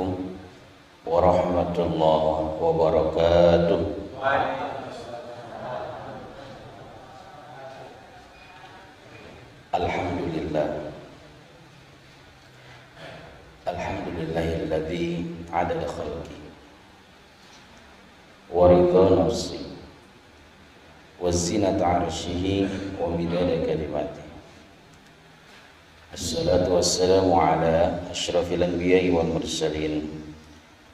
Assalamualaikum warahmatullahi wabarakatuh. Alhamdulillahilladzi adada khalqi wa ridha nafsi wa zinata arsyihi wa midada kalimati. Assalatu wassalamu ala asyrafil anbiya'i wal mursalin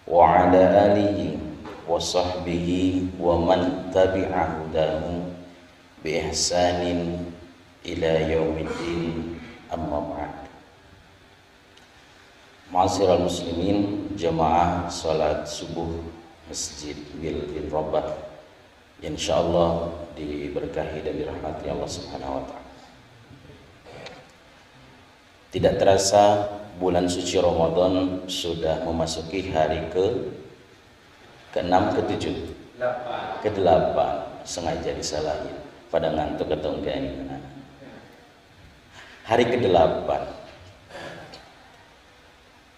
wa ala alihi wa sahbihi wa man tabi'a hudahu bi ihsanin ila yaumiddin, amma ba'd. Ma'asyiral muslimin, jamaah salat subuh Masjid Bin Rabah, insyaallah diberkahi dan dirahmati Allah Subhanahu wa taala. Tidak terasa bulan suci Ramadan sudah memasuki hari ke-6, ke-7, ke-8. Sengaja disalahin pada ngantuk atau enggak ini? Hari ke-8.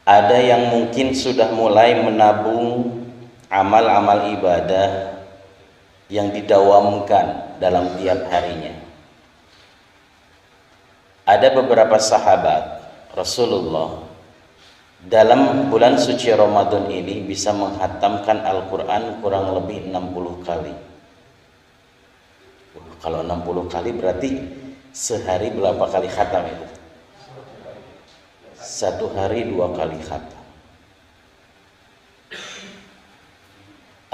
Ada yang mungkin sudah mulai menabung amal-amal ibadah yang didawamkan dalam tiap harinya. Ada beberapa sahabat Rasulullah dalam bulan suci Ramadan ini bisa menghatamkan Al-Quran kurang lebih 60 kali. Kalau 60 kali berarti sehari berapa kali khatam itu? Satu hari 2 kali khatam.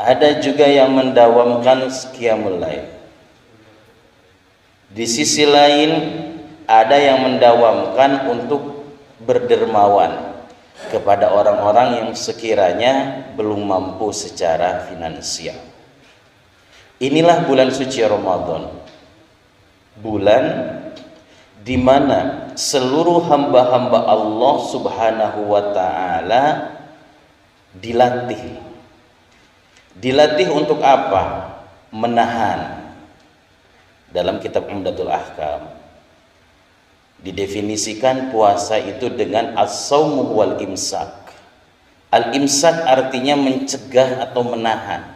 Ada juga yang mendawamkan qiyamul lail. Di sisi lain ada yang mendawamkan untuk berdermawan kepada orang-orang yang sekiranya belum mampu secara finansial. Inilah bulan suci Ramadan, bulan di mana seluruh hamba-hamba Allah Subhanahu wa taala dilatih. Dilatih untuk apa? Menahan. Dalam kitab Umdatul Ahkam didefinisikan puasa itu dengan as-saumu wal imsak. Al-imsak artinya mencegah atau menahan.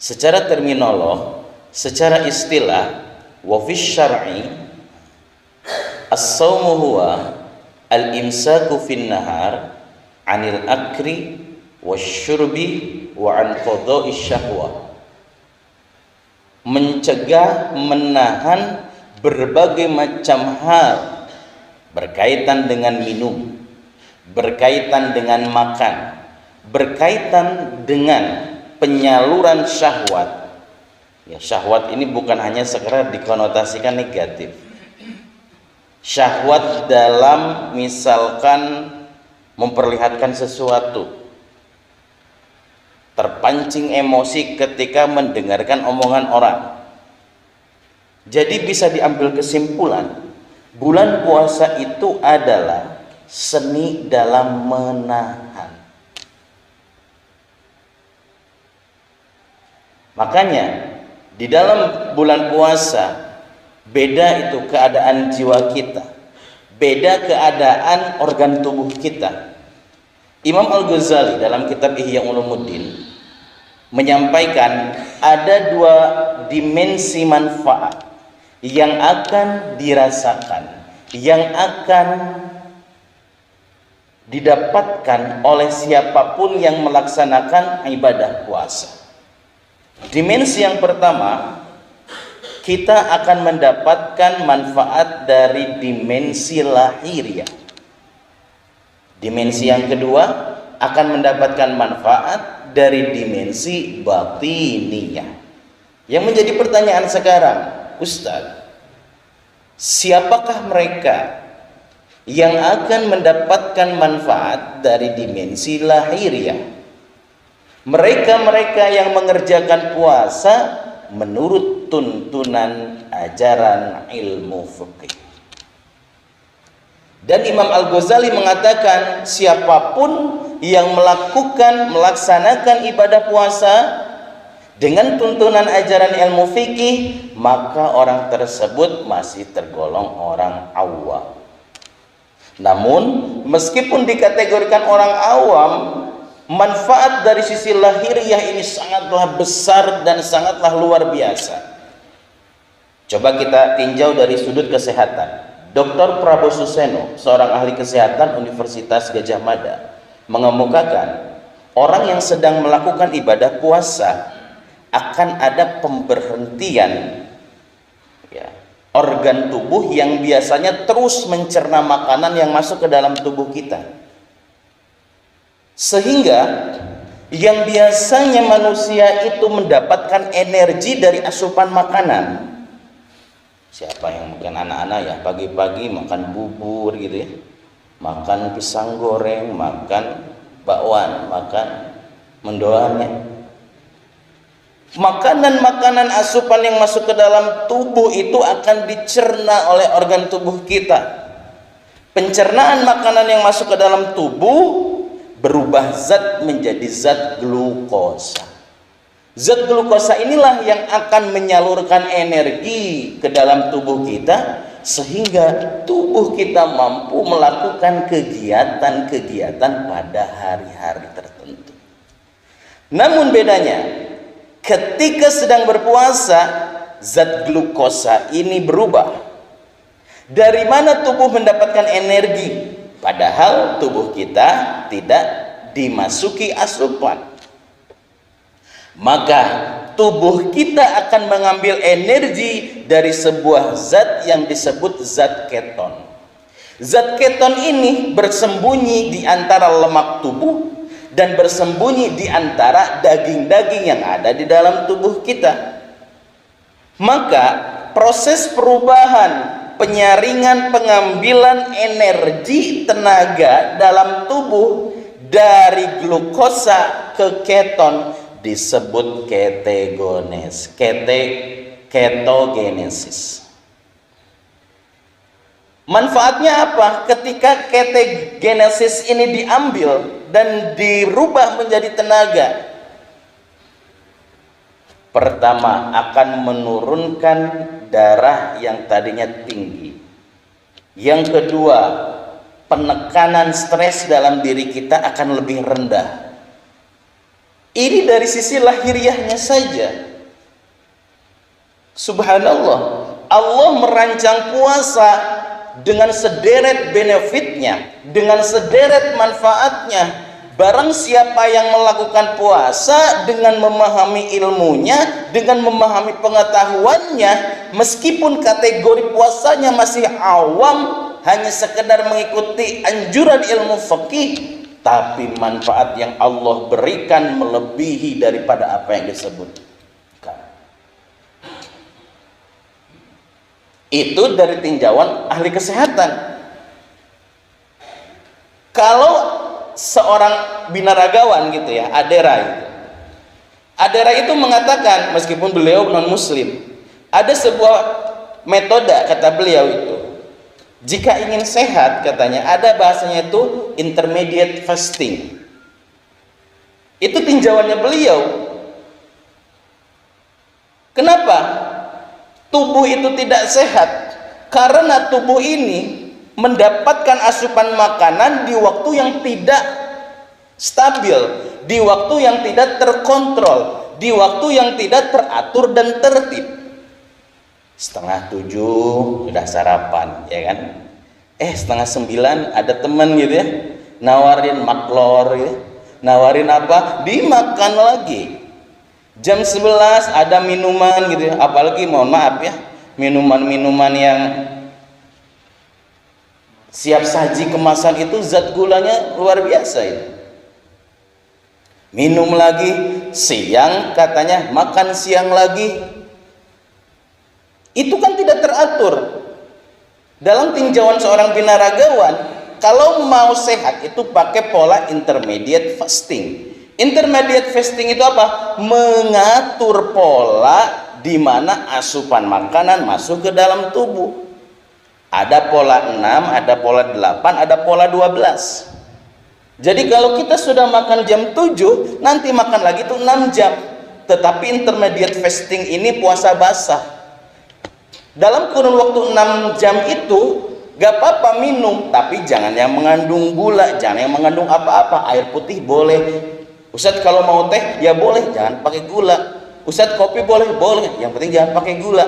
Secara terminologi, secara istilah, wa fi syar'i as-saumu huwa al-imsaku fin nahar 'anil akri wasyurbi wa 'an qada'i syahwah. Mencegah, menahan berbagai macam hal berkaitan dengan minum, berkaitan dengan makan, berkaitan dengan penyaluran syahwat. Ya, syahwat ini bukan hanya sekedar dikonotasikan negatif. Syahwat dalam misalkan memperlihatkan sesuatu, terpancing emosi ketika mendengarkan omongan orang. Jadi bisa diambil kesimpulan, bulan puasa itu adalah seni dalam menahan. Makanya di dalam bulan puasa beda itu keadaan jiwa kita, beda keadaan organ tubuh kita. Imam Al-Ghazali dalam kitab Ihya Ulumuddin menyampaikan ada 2 dimensi manfaat yang akan dirasakan, yang akan didapatkan oleh siapapun yang melaksanakan ibadah puasa. Dimensi yang pertama, kita akan mendapatkan manfaat dari dimensi lahiriah. Dimensi yang kedua akan mendapatkan manfaat dari dimensi batiniyah. Yang menjadi pertanyaan sekarang, Ustaz, siapakah mereka yang akan mendapatkan manfaat dari dimensi lahiriah? Mereka-mereka yang mengerjakan puasa menurut tuntunan ajaran ilmu fikih. Dan Imam Al-Ghazali mengatakan siapapun yang melaksanakan ibadah puasa dengan tuntunan ajaran ilmu fikih, maka orang tersebut masih tergolong orang awam. Namun meskipun dikategorikan orang awam, manfaat dari sisi lahiriah ini sangatlah besar dan sangatlah luar biasa. Coba kita tinjau dari sudut kesehatan. Dr. Prabowo Suseno, seorang ahli kesehatan Universitas Gadjah Mada, mengemukakan orang yang sedang melakukan ibadah puasa akan ada pemberhentian ya, organ tubuh yang biasanya terus mencerna makanan yang masuk ke dalam tubuh kita, sehingga yang biasanya manusia itu mendapatkan energi dari asupan makanan. Siapa yang mungkin anak-anak ya pagi-pagi makan bubur gitu ya, makan pisang goreng, makan bakwan, makan mendoannya. Makanan-makanan asupan yang masuk ke dalam tubuh itu akan dicerna oleh organ tubuh kita. Pencernaan makanan yang masuk ke dalam tubuh berubah zat menjadi zat glukosa. Zat glukosa inilah yang akan menyalurkan energi ke dalam tubuh kita sehingga tubuh kita mampu melakukan kegiatan-kegiatan pada hari-hari tertentu. Namun bedanya, ketika sedang berpuasa, zat glukosa ini berubah. Dari mana tubuh mendapatkan energi? Padahal tubuh kita tidak dimasuki asupan. Maka tubuh kita akan mengambil energi dari sebuah zat yang disebut zat keton. Zat keton ini bersembunyi di antara lemak tubuh dan bersembunyi di antara daging-daging yang ada di dalam tubuh kita. Maka proses perubahan, penyaringan, pengambilan energi tenaga dalam tubuh dari glukosa ke keton disebut ketogenesis. Manfaatnya apa? Ketika ketogenesis ini diambil dan dirubah menjadi tenaga, pertama akan menurunkan darah yang tadinya tinggi. Yang kedua, penekanan stres dalam diri kita akan lebih rendah. Ini dari sisi lahiriahnya saja. Subhanallah, Allah merancang puasa dengan sederet benefitnya, dengan sederet manfaatnya. Barang siapa yang melakukan puasa dengan memahami ilmunya, dengan memahami pengetahuannya, meskipun kategori puasanya masih awam, hanya sekedar mengikuti anjuran ilmu fikih, tapi manfaat yang Allah berikan melebihi daripada apa yang disebutkan. Itu dari tinjauan ahli kesehatan. Kalau seorang binaragawan gitu ya, Adera itu mengatakan, meskipun beliau non muslim, ada sebuah metode kata beliau itu, jika ingin sehat katanya ada bahasanya itu intermediate fasting. Itu tinjauannya beliau. Kenapa tubuh itu tidak sehat? Karena tubuh ini mendapatkan asupan makanan di waktu yang tidak stabil, di waktu yang tidak terkontrol, di waktu yang tidak teratur dan tertib. 6:30 udah sarapan, ya kan? 8:30 ada teman gitu ya, nawarin maklor gitu. Nawarin apa? Dimakan lagi. Jam 11 ada minuman gitu ya, apalagi mohon maaf ya, minuman-minuman yang siap saji kemasan itu zat gulanya luar biasa itu. Minum lagi, siang katanya makan siang lagi. Itu kan tidak teratur. Dalam tinjauan seorang binaragawan, kalau mau sehat itu pakai pola intermediate fasting. Intermediate fasting itu apa? Mengatur pola di mana asupan makanan masuk ke dalam tubuh. Ada pola 6, ada pola 8, ada pola 12. Jadi kalau kita sudah makan jam 7, nanti makan lagi itu 6 jam. Tetapi intermediate fasting ini puasa basah. Dalam kurun waktu 6 jam itu, gak apa-apa minum, tapi jangan yang mengandung gula, jangan yang mengandung apa-apa. Air putih boleh. Ustadz kalau mau teh ya boleh, jangan pakai gula. Ustadz kopi boleh, boleh, yang penting jangan pakai gula.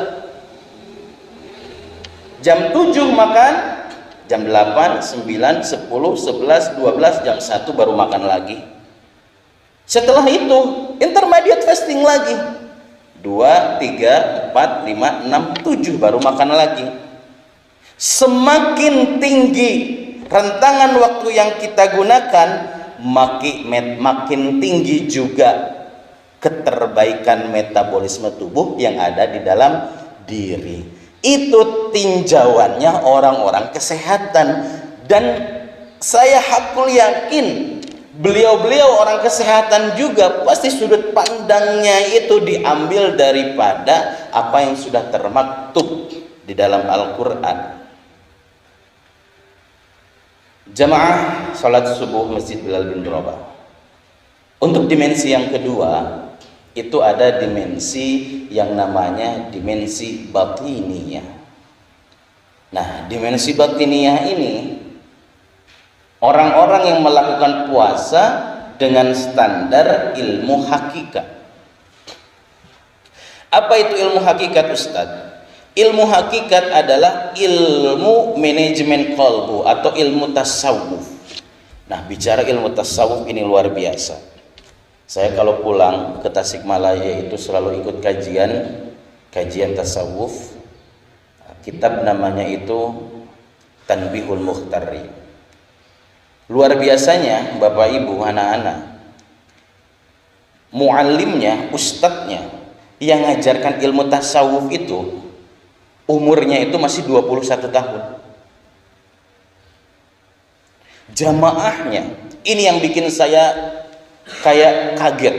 Jam 7 makan, jam 8, 9, 10, 11, 12, jam 1 baru makan lagi. Setelah itu intermediate fasting lagi, 2, 3, 4, 5, 6, 7 baru makan lagi. Semakin tinggi rentangan waktu yang kita gunakan, makin tinggi juga keterbaikan metabolisme tubuh yang ada di dalam diri. Itu tinjauannya orang-orang kesehatan, dan saya hakul yakin beliau-beliau orang kesehatan juga pasti sudut pandangnya itu diambil daripada apa yang sudah termaktub di dalam Al-Quran. Jamaah salat subuh Masjid Bilal bin Rabah. Untuk dimensi yang kedua, itu ada dimensi yang namanya dimensi batiniyah. Nah, dimensi batiniyah ini orang-orang yang melakukan puasa dengan standar ilmu hakikat. Apa itu ilmu hakikat, Ustadz? Ilmu hakikat adalah ilmu manajemen qalbu atau ilmu tasawuf. Nah, bicara ilmu tasawuf ini luar biasa. Saya kalau pulang ke Tasikmalaya itu selalu ikut kajian tasawuf. Kitab namanya itu Tanbihul Mukhtari. Luar biasanya Bapak Ibu, anak-anak, muallimnya, ustadznya yang ngajarkan ilmu tasawuf itu umurnya itu masih 21 tahun. Jamaahnya, ini yang bikin saya kayak kaget.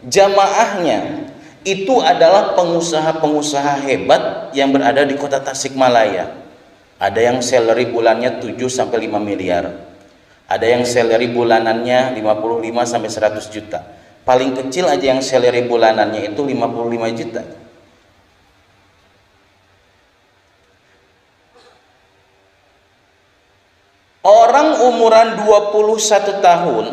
Jamaahnya itu adalah pengusaha-pengusaha hebat yang berada di kota Tasikmalaya. Ada yang salary bulannya 7 sampai 5 miliar. Ada yang salary bulanannya 55 sampai 100 juta. Paling kecil aja yang salary bulanannya itu 55 juta. Orang umuran 21 tahun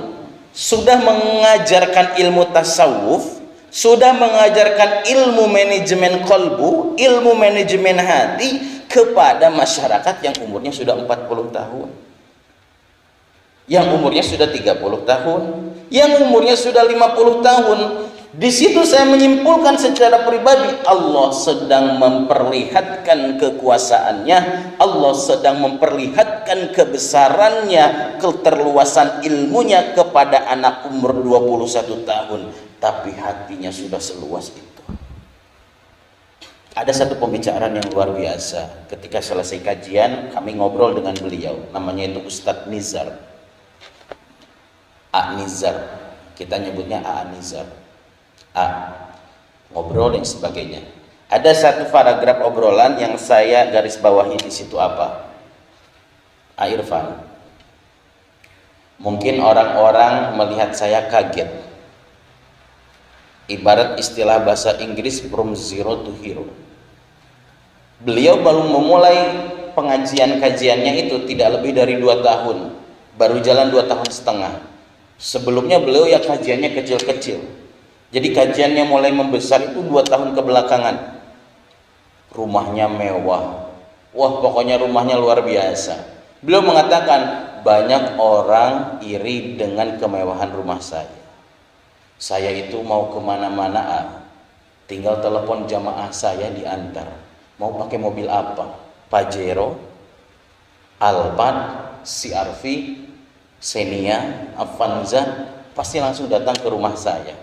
sudah mengajarkan ilmu tasawuf, sudah mengajarkan ilmu manajemen kolbu, ilmu manajemen hati kepada masyarakat yang umurnya sudah 40 tahun, yang umurnya sudah 30 tahun, yang umurnya sudah 50 tahun. Di situ saya menyimpulkan secara pribadi, Allah sedang memperlihatkan kekuasaannya, Allah sedang memperlihatkan kebesarannya, keterluasan ilmunya kepada anak umur 21 tahun, tapi hatinya sudah seluas itu. Ada satu pembicaraan yang luar biasa. Ketika selesai kajian, kami ngobrol dengan beliau, namanya itu Ustadz Nizar, A. Nizar, kita nyebutnya A. Nizar. Ngobrol dan sebagainya. Ada satu paragraf obrolan yang saya garis bawahi di situ apa? Irfan, mungkin orang-orang melihat saya kaget. Ibarat istilah bahasa Inggris from zero to hero. Beliau baru memulai pengajian kajiannya itu tidak lebih dari 2 tahun, baru jalan 2 tahun setengah. Sebelumnya beliau ya kajiannya kecil-kecil. Jadi kajiannya mulai membesar itu 2 tahun kebelakangan. Rumahnya mewah. Wah, pokoknya rumahnya luar biasa. Beliau mengatakan, banyak orang iri dengan kemewahan rumah saya. Saya itu mau kemana-mana, tinggal telepon jamaah saya diantar. Mau pakai mobil apa? Pajero, Alphard, CR-V, Xenia, Avanza, pasti langsung datang ke rumah saya.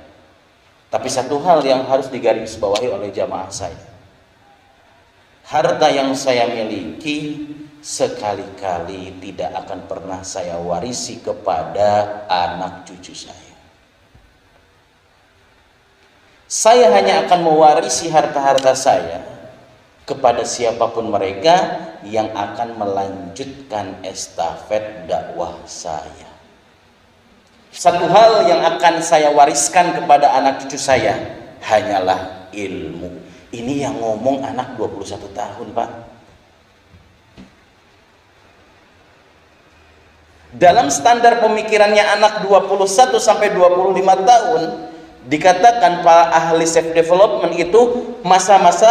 Tapi satu hal yang harus digarisbawahi oleh jamaah saya, harta yang saya miliki sekali-kali tidak akan pernah saya warisi kepada anak cucu saya. Saya hanya akan mewarisi harta-harta saya kepada siapapun mereka yang akan melanjutkan estafet dakwah saya. Satu hal yang akan saya wariskan kepada anak cucu saya hanyalah ilmu. Ini yang ngomong anak 21 tahun, Pak. Dalam standar pemikirannya anak 21 sampai 25 tahun, dikatakan para ahli self development itu masa-masa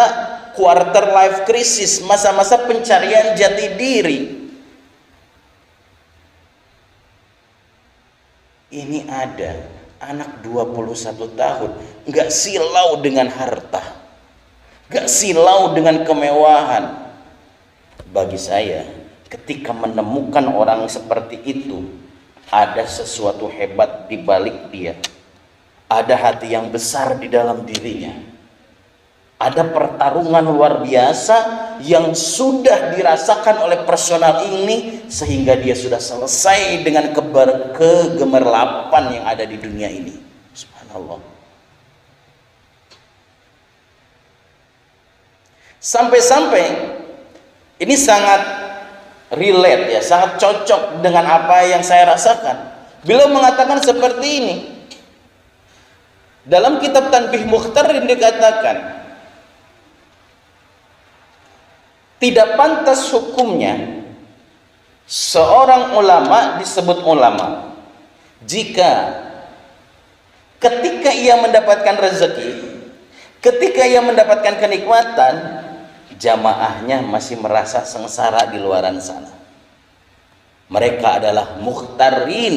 quarter life crisis, masa-masa pencarian jati diri. Ini ada anak 21 tahun nggak silau dengan harta, nggak silau dengan kemewahan. Bagi saya, ketika menemukan orang seperti itu, ada sesuatu hebat di balik dia. Ada hati yang besar di dalam dirinya. Ada pertarungan luar biasa yang sudah dirasakan oleh personal ini, sehingga dia sudah selesai dengan kegemerlapan yang ada di dunia ini. Subhanallah. Sampai-sampai ini sangat relate ya, sangat cocok dengan apa yang saya rasakan. Beliau mengatakan seperti ini. Dalam kitab Tanbih Mukhtarin dikatakan, tidak pantas hukumnya seorang ulama disebut ulama jika ketika ia mendapatkan rezeki, ketika ia mendapatkan kenikmatan, jamaahnya masih merasa sengsara di luaran sana. Mereka adalah mukhtarin,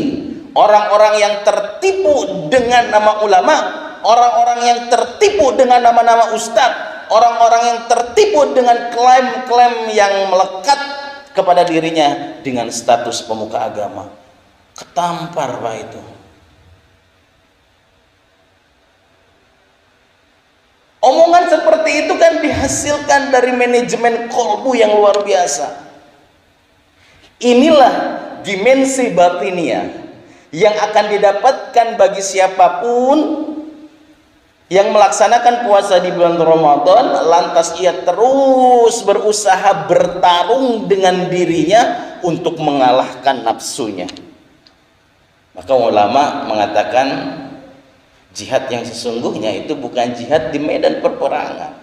orang-orang yang tertipu dengan nama ulama, orang-orang yang tertipu dengan nama-nama ustadz, orang-orang yang tertipu dengan klaim-klaim yang melekat kepada dirinya dengan status pemuka agama. Ketampar Pak itu. Omongan seperti itu kan dihasilkan dari manajemen kolbu yang luar biasa. Inilah dimensi batinia yang akan didapatkan bagi siapapun yang melaksanakan puasa di bulan Ramadan, lantas ia terus berusaha bertarung dengan dirinya untuk mengalahkan nafsunya. Maka ulama mengatakan jihad yang sesungguhnya itu bukan jihad di medan perperangan.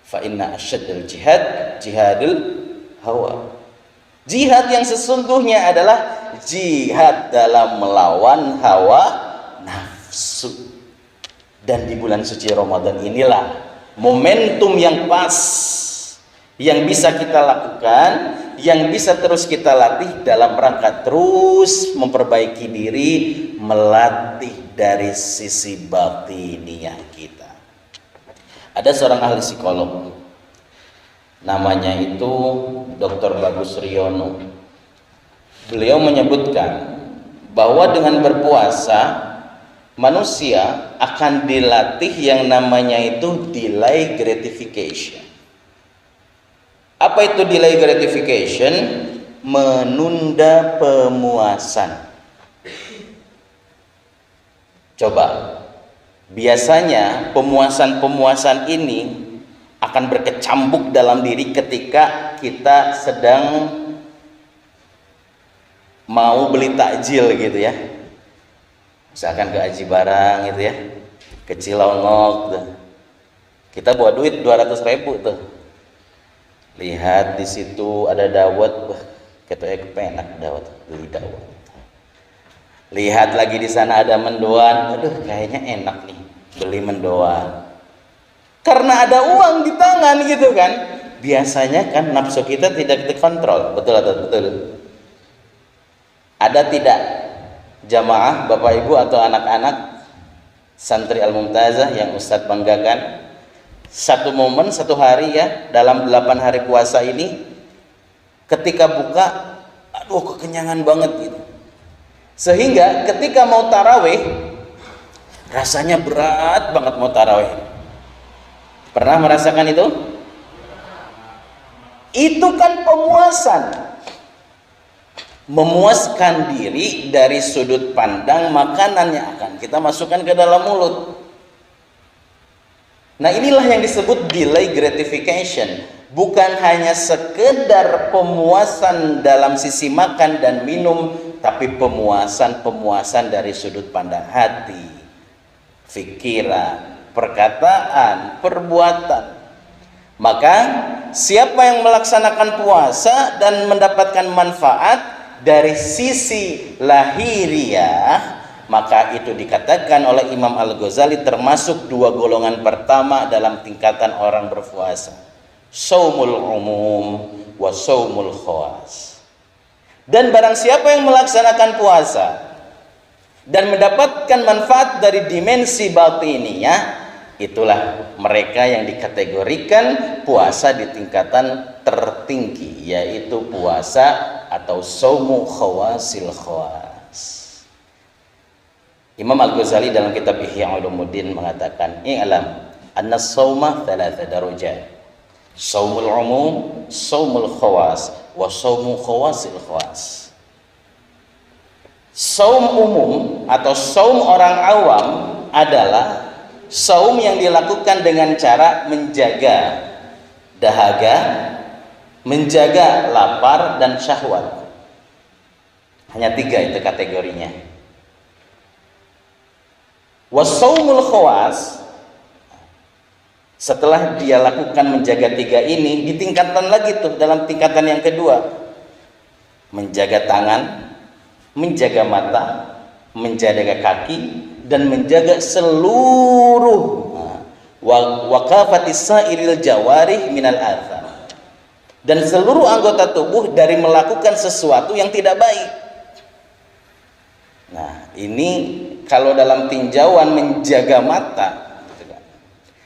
Fa inna asyaddal jihad jihadul hawa. Jihad yang sesungguhnya adalah jihad dalam melawan hawa nafsu. Dan di bulan suci Ramadan inilah momentum yang pas yang bisa kita lakukan, yang bisa terus kita latih dalam rangka terus memperbaiki diri, melatih dari sisi batiniah kita. Ada seorang ahli psikolog, namanya itu Dr. Bagus Riono. Beliau menyebutkan bahwa dengan berpuasa manusia akan dilatih yang namanya itu delay gratification. Apa itu delay gratification? Menunda pemuasan. Coba, biasanya pemuasan-pemuasan ini akan berkecambuk dalam diri ketika kita sedang mau beli takjil gitu ya. Misalkan ke Aji Barang gitu ya, ke Cilongok tuh. Kita bawa duit 200.000 tuh. Lihat di situ ada dawet, wah, ketoknya kepenak dawet, beli dawet. Lihat lagi di sana ada mendoan, aduh kayaknya enak nih, beli mendoan. Karena ada uang di tangan gitu kan. Biasanya kan nafsu kita tidak dikontrol, betul atau betul? Ada tidak jamaah, Bapak Ibu atau anak-anak santri Al-Mumtazah yang Ustadz banggakan? Satu momen, satu hari ya, dalam 8 hari puasa ini, ketika buka, aduh kekenyangan banget gitu. Sehingga ketika mau tarawih, rasanya berat banget mau tarawih. Pernah merasakan itu? Itu kan pemuasan. Memuaskan diri dari sudut pandang makanan yang akan kita masukkan ke dalam mulut. Nah inilah yang disebut delay gratification. Bukan hanya sekedar pemuasan dalam sisi makan dan minum, tapi pemuasan dari sudut pandang hati, pikiran, perkataan, perbuatan. Maka siapa yang melaksanakan puasa dan mendapatkan manfaat, dari sisi lahiriah, maka itu dikatakan oleh Imam Al-Ghazali termasuk dua golongan pertama dalam tingkatan orang berpuasa, shaumul umum wa shaumul khawas. Dan barang siapa yang melaksanakan puasa dan mendapatkan manfaat dari dimensi batiniyah, itulah mereka yang dikategorikan puasa di tingkatan tertinggi, yaitu puasa atau shaumu khawasil khawas. Imam Al-Ghazali dalam kitab Ihya Ulumuddin mengatakan, i'lam anna shauma thalatha darajat, shaumul umum, shaumul khawas, wa shaumu khawasil khawas. Saum umum atau saum orang awam adalah saum yang dilakukan dengan cara menjaga dahaga, menjaga lapar dan syahwat. Hanya 3 itu kategorinya. Wasaumul khawas, setelah dia lakukan menjaga 3 ini, ditingkatkan lagi tuh dalam tingkatan yang kedua, menjaga tangan, menjaga mata, menjaga kaki, dan menjaga seluruh waqafatis sairil jawarih minal atham, dan seluruh anggota tubuh dari melakukan sesuatu yang tidak baik. Nah, ini kalau dalam tinjauan menjaga mata,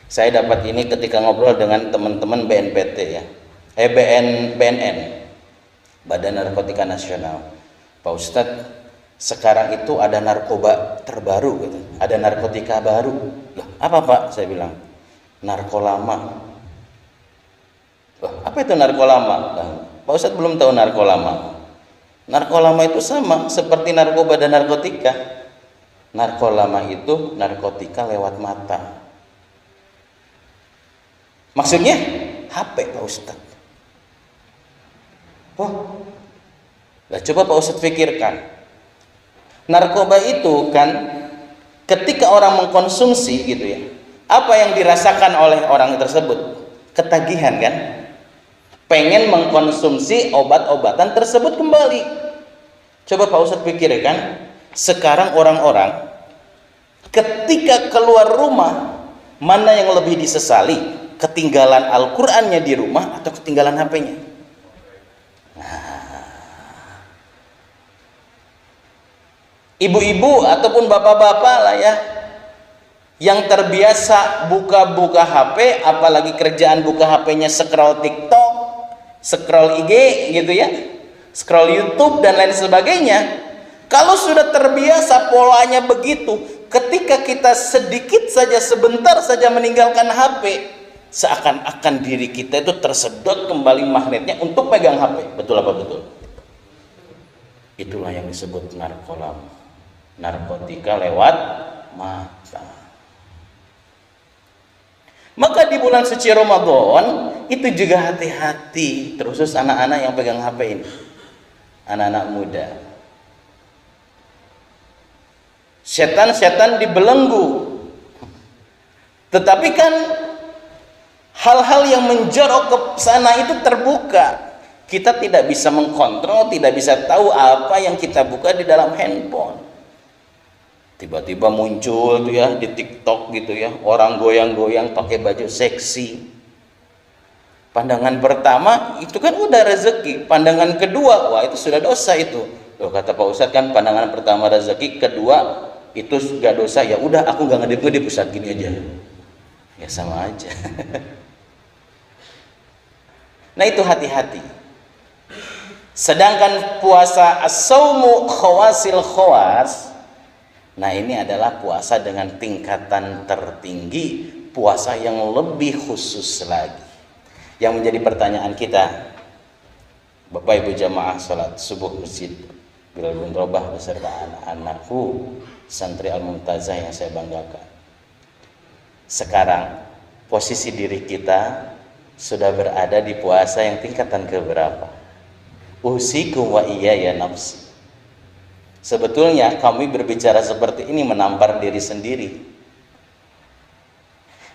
saya dapat ini ketika ngobrol dengan teman-teman BNPT ya, BNN, Badan Narkotika Nasional. Pak Ustadz, sekarang itu ada narkoba terbaru gitu. Ada narkotika baru. Loh, apa Pak? Saya bilang, narkolama. Loh, apa itu narkolama? Nah, Pak Ustadz belum tahu narkolama. Narkolama itu sama seperti narkoba dan narkotika. Narkolama itu narkotika lewat mata. Maksudnya HP Pak Ustadz. Oh, nah, coba Pak Ustadz pikirkan. Narkoba itu kan ketika orang mengkonsumsi gitu ya, apa yang dirasakan oleh orang tersebut? Ketagihan kan? Pengen mengkonsumsi obat-obatan tersebut kembali. Coba Pak Ustadz pikirkan, sekarang orang-orang ketika keluar rumah, mana yang lebih disesali? Ketinggalan Al-Qur'annya di rumah atau ketinggalan HP-nya? Ibu-ibu ataupun bapak-bapak lah ya, yang terbiasa buka-buka HP, apalagi kerjaan buka HP-nya scroll TikTok, scroll IG gitu ya, scroll YouTube dan lain sebagainya. Kalau sudah terbiasa polanya begitu, ketika kita sedikit saja, sebentar saja meninggalkan HP, seakan-akan diri kita itu tersedot kembali magnetnya untuk pegang HP. Betul apa betul? Itulah yang disebut narkolam, narkotika lewat mata. Maka di bulan suci Ramadan itu juga hati-hati, terus anak-anak yang pegang HP ini, anak-anak muda. Setan-setan dibelenggu. Tetapi kan hal-hal yang menjorok ke sana itu terbuka. Kita tidak bisa mengkontrol, tidak bisa tahu apa yang kita buka di dalam handphone. Tiba-tiba muncul tuh ya di TikTok gitu ya, orang goyang-goyang pakai baju seksi. Pandangan pertama itu kan udah rezeki, pandangan kedua, wah itu sudah dosa itu. Loh, kata Pak Ustadz kan pandangan pertama rezeki, kedua itu sudah dosa. Ya udah, aku nggak ngedip-ngedip Ustadz, gini aja. Ya sama aja. Nah itu hati-hati. Sedangkan puasa as-saumu khawasil khawas, nah ini adalah puasa dengan tingkatan tertinggi, puasa yang lebih khusus lagi. Yang menjadi pertanyaan kita, Bapak Ibu jamaah salat subuh masjid Bilal bin Rabah beserta anak-anakku santri Al-Mumtazah yang saya banggakan. Sekarang posisi diri kita sudah berada di puasa yang tingkatan keberapa? Usikum wa iyaya nafsi. Sebetulnya kami berbicara seperti ini menampar diri sendiri.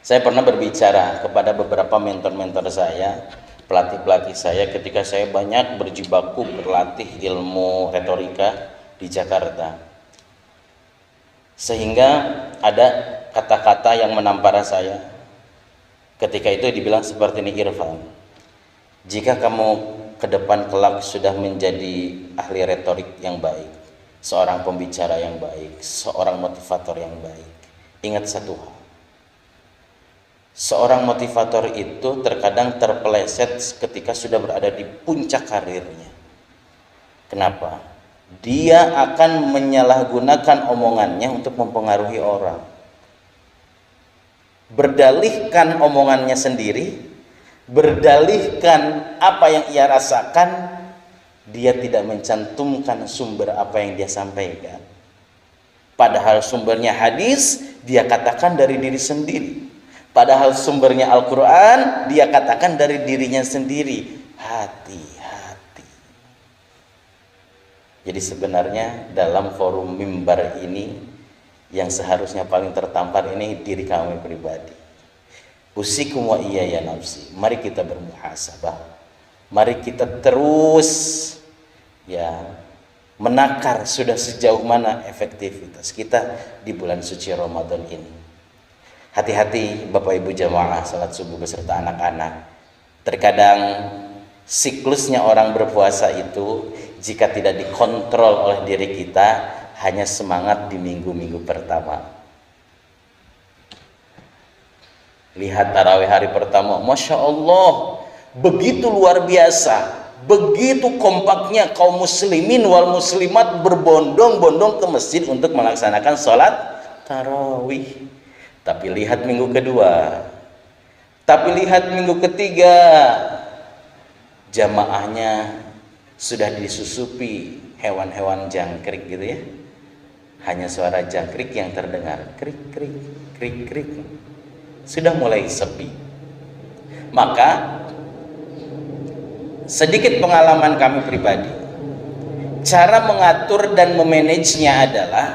Saya pernah berbicara kepada beberapa mentor-mentor saya, pelatih-pelatih saya ketika saya banyak berjibaku berlatih ilmu retorika di Jakarta, sehingga ada kata-kata yang menampar saya. Ketika itu dibilang seperti ini, Irfan, jika kamu ke depan kelak sudah menjadi ahli retorik yang baik, seorang pembicara yang baik, seorang motivator yang baik, ingat satu hal, seorang motivator itu terkadang terpeleset ketika sudah berada di puncak karirnya. Kenapa? Dia akan menyalahgunakan omongannya untuk mempengaruhi orang, berdalihkan omongannya sendiri, berdalihkan apa yang ia rasakan. Dia tidak mencantumkan sumber apa yang dia sampaikan, padahal sumbernya hadis, dia katakan dari diri sendiri. Padahal sumbernya Al-Quran, dia katakan dari dirinya sendiri. Hati-hati. Jadi sebenarnya dalam forum mimbar ini, yang seharusnya paling tertampar ini diri kami pribadi. Usikum wa iya ya nafsi. Mari kita bermuhasabah. Mari kita terus menakar sudah sejauh mana efektivitas kita di bulan suci Ramadan ini. Hati-hati Bapak Ibu jamaah salat subuh beserta anak-anak. Terkadang siklusnya orang berpuasa itu jika tidak dikontrol oleh diri kita, hanya semangat di minggu-minggu pertama. Lihat tarawih hari pertama, Masya Allah, begitu luar biasa, begitu kompaknya kaum muslimin wal muslimat berbondong-bondong ke masjid untuk melaksanakan sholat tarawih. Tapi lihat minggu kedua, tapi lihat minggu ketiga, jamaahnya sudah disusupi hewan-hewan jangkrik gitu ya. Hanya suara jangkrik yang terdengar, krik krik krik krik. Sudah mulai sepi. Maka sedikit pengalaman kami pribadi, cara mengatur dan memanagenya adalah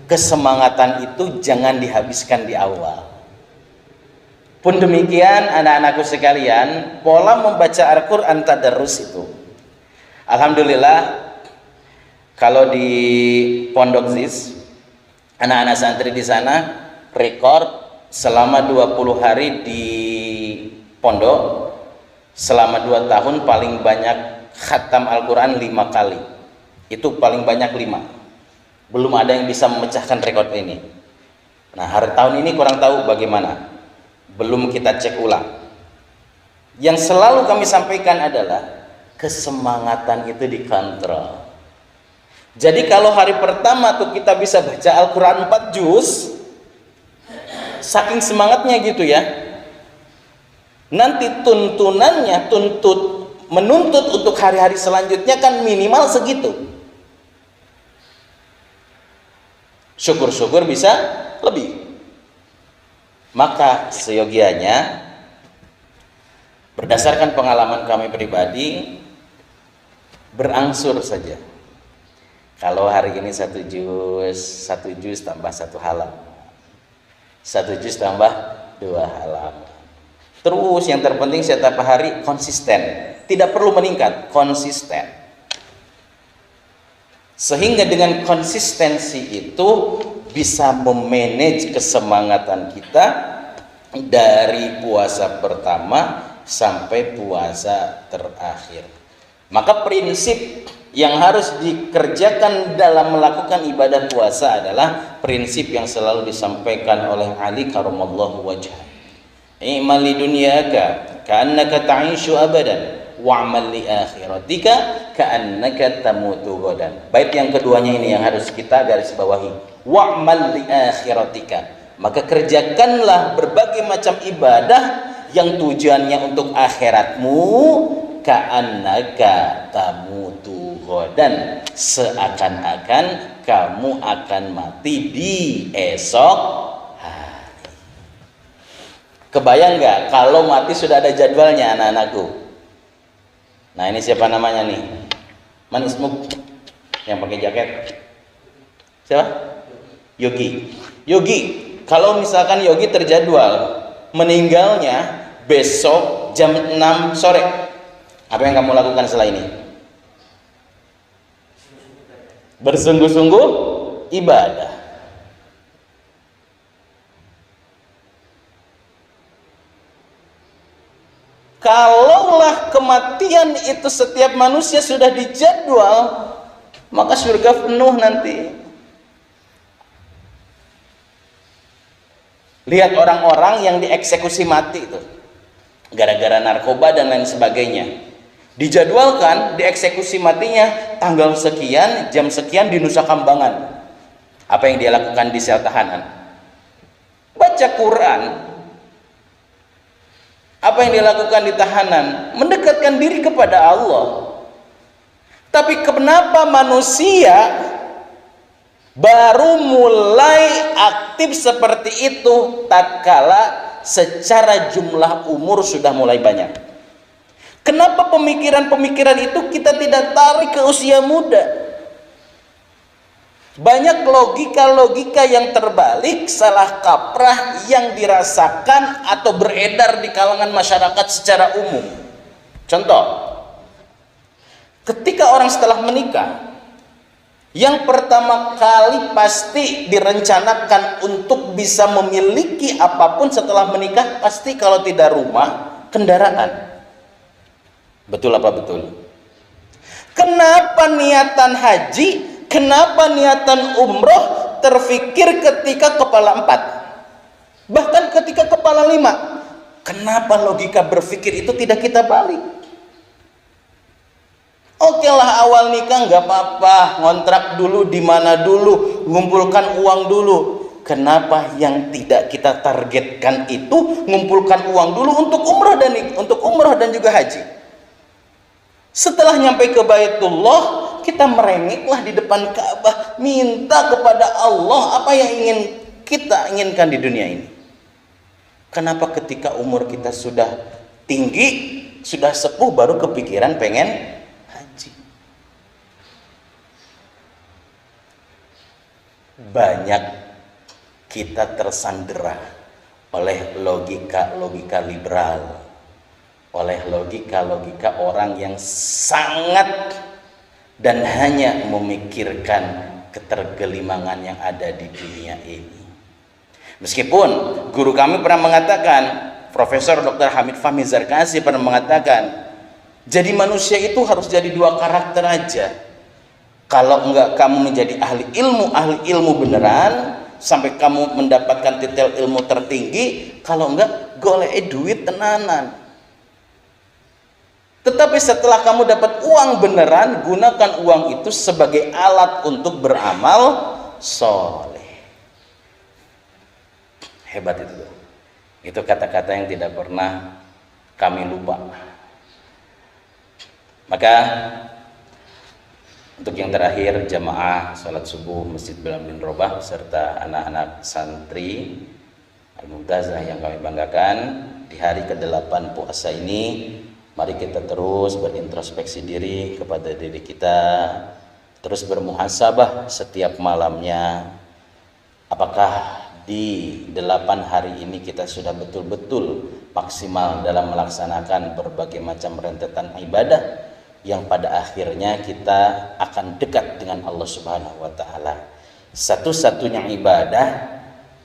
kesemangatan itu jangan dihabiskan di awal. Pun demikian anak-anakku sekalian, pola membaca Al-Quran tadarrus itu, alhamdulillah, kalau di Pondok Ziz, anak-anak santri di sana rekor selama 20 hari di pondok, selama 2 tahun paling banyak khatam Al-Quran 5 kali. Itu paling banyak 5. Belum ada yang bisa memecahkan rekor ini. Nah, hari tahun ini kurang tahu bagaimana, belum kita cek ulang. Yang selalu kami sampaikan adalah kesemangatan itu dikontrol. Jadi kalau hari pertama tuh kita bisa baca Al-Quran 4 juz, saking semangatnya gitu ya, nanti tuntunannya menuntut untuk hari-hari selanjutnya kan minimal segitu. Syukur-syukur bisa lebih. Maka seyogianya, berdasarkan pengalaman kami pribadi, berangsur saja. Kalau hari ini 1 juz tambah 1 halaman, 1 juz tambah 2 halaman. Terus yang terpenting setiap hari konsisten, tidak perlu meningkat, konsisten. Sehingga dengan konsistensi itu bisa memanage kesemangatan kita dari puasa pertama sampai puasa terakhir. Maka prinsip yang harus dikerjakan dalam melakukan ibadah puasa adalah prinsip yang selalu disampaikan oleh Ali karamallahu wajhah. I'mal li dunyaka ka'annaka ta'ishu abadan wa'mal li akhiratika ka'annaka tamutu ghadan. Bait yang keduanya ini yang harus kita garis bawahi. Wa'mal li akhiratika. Maka kerjakanlah berbagai macam ibadah yang tujuannya untuk akhiratmu, ka'annaka tamutu ghadan, seakan-akan kamu akan mati di esok hari. Kebayang nggak kalau mati sudah ada jadwalnya anak-anakku? Nah, ini siapa namanya nih? Man ismuk yang pakai jaket? Siapa? Yogi. Yogi, kalau misalkan Yogi terjadwal meninggalnya besok jam 6 sore. Apa yang kamu lakukan setelah ini? Bersungguh-sungguh ibadah. Kalaulah kematian itu setiap manusia sudah dijadwal, maka surga penuh nanti. Lihat orang-orang yang dieksekusi mati itu gara-gara narkoba dan lain sebagainya. Dijadwalkan dieksekusi matinya tanggal sekian, jam sekian di Nusa Kambangan. Apa yang dia lakukan di sel tahanan? Baca Quran. Apa yang dilakukan di tahanan? Mendekatkan diri kepada Allah. Tapi kenapa manusia baru mulai aktif seperti itu tatkala secara jumlah umur sudah mulai banyak? Kenapa pemikiran-pemikiran itu kita tidak tarik ke usia muda? Banyak logika-logika yang terbalik, salah kaprah yang dirasakan atau beredar di kalangan masyarakat secara umum. Contoh, ketika orang setelah menikah, yang pertama kali pasti direncanakan untuk bisa memiliki apapun setelah menikah, pasti kalau tidak rumah, kendaraan. Betul apa betul? Kenapa niatan haji, kenapa niatan umroh terfikir ketika kepala 4? Bahkan ketika kepala 5. Kenapa logika berpikir itu tidak kita balik? Oke lah, awal nikah nggak apa-apa, ngontrak dulu di mana dulu, ngumpulkan uang dulu. Kenapa yang tidak kita targetkan itu ngumpulkan uang dulu untuk umroh dan juga haji? Setelah nyampe ke Baitullah, kita merengeklah di depan Ka'bah, minta kepada Allah apa yang kita inginkan di dunia ini. Kenapa ketika umur kita sudah tinggi, sudah sepuh, baru kepikiran pengen haji? Banyak kita tersandera oleh logika-logika liberal, oleh logika-logika orang yang sangat dan hanya memikirkan ketergelimangan yang ada di dunia ini. Meskipun guru kami pernah mengatakan, Profesor Dr. Hamid Fahmi Zarkasi pernah mengatakan, jadi manusia itu harus jadi 2 karakter aja. Kalau enggak kamu menjadi ahli ilmu beneran, sampai kamu mendapatkan titel ilmu tertinggi, kalau enggak golek duit tenanan. Tetapi setelah kamu dapat uang beneran, gunakan uang itu sebagai alat untuk beramal soleh. Hebat itu. Itu kata-kata yang tidak pernah kami lupa. Maka untuk yang terakhir, jamaah salat subuh Masjid Bilal bin Rabah serta anak-anak santri Al-Mumtazah yang kami banggakan, di hari ke-8 puasa ini, mari kita terus berintrospeksi diri kepada diri kita, terus bermuhasabah setiap malamnya. Apakah di 8 hari ini kita sudah betul-betul maksimal dalam melaksanakan berbagai macam rentetan ibadah yang pada akhirnya kita akan dekat dengan Allah Subhanahu wa taala. Satu-satunya ibadah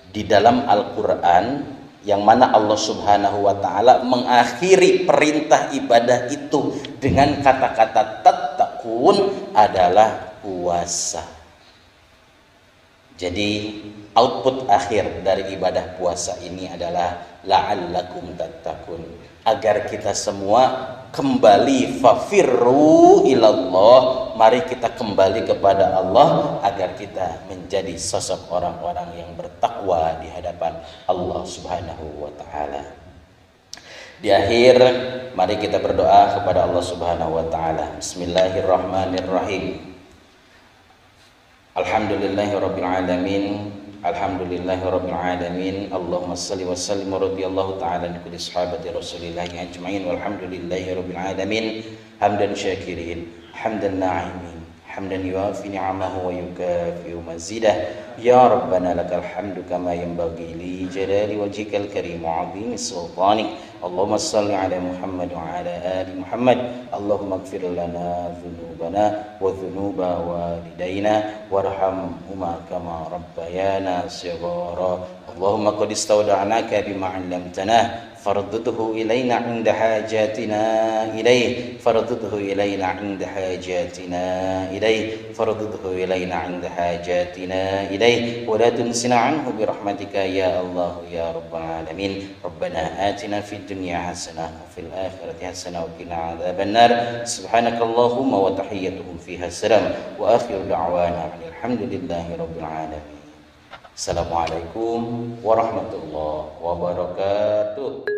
di dalam Al-Qur'an yang mana Allah Subhanahu wa taala mengakhiri perintah ibadah itu dengan kata-kata tattaqun adalah puasa. Jadi output akhir dari ibadah puasa ini adalah la'allakum tattaqun, agar kita semua kembali, fafirru ilallah, mari kita kembali kepada Allah agar kita menjadi sosok orang-orang yang bertakwa di hadapan Allah Subhanahu wa taala. Di akhir mari kita berdoa kepada Allah Subhanahu wa taala. Bismillahirrahmanirrahim. Alhamdulillahirabbil alamin. Alhamdulillahirabbil alamin. Allahumma shalli wa sallim wa radhiyallahu ta'ala an kulli sahabati rasulillahi ajma'in walhamdulillahirabbil alamin. Hamdan syakirin, hamdan na'imin, hamdan yuafi ni'amahu wa yukafi'u mazidah. ya Rabbana lakal hamdu kama yanbaghi li jalali wajhikal karim wa 'azimi sultanik. Allahumma salli ala Muhammad wa ala ali Muhammad. Allahumma ighfir lana dhunubana wa dhunuba walidayna warhamhuma kama rabbayana shighara. Allahumma qad istawda'naka bima 'allamtana فردده إلينا عند حاجاتنا إليه فردده إلينا عند حاجاتنا إليه فردده إلينا عند حاجاتنا إليه ولا تنسنا عنه برحمتك يا الله يا رب العالمين. ربنا آتنا في الدنيا حسنة وفي الآخرة حسنة وقنا عذاب النار. سبحانك اللهم وتحيتهم فيها السلام وآخر دعوانا الحمد لله رب العالمين. Assalamualaikum warahmatullahi wabarakatuh.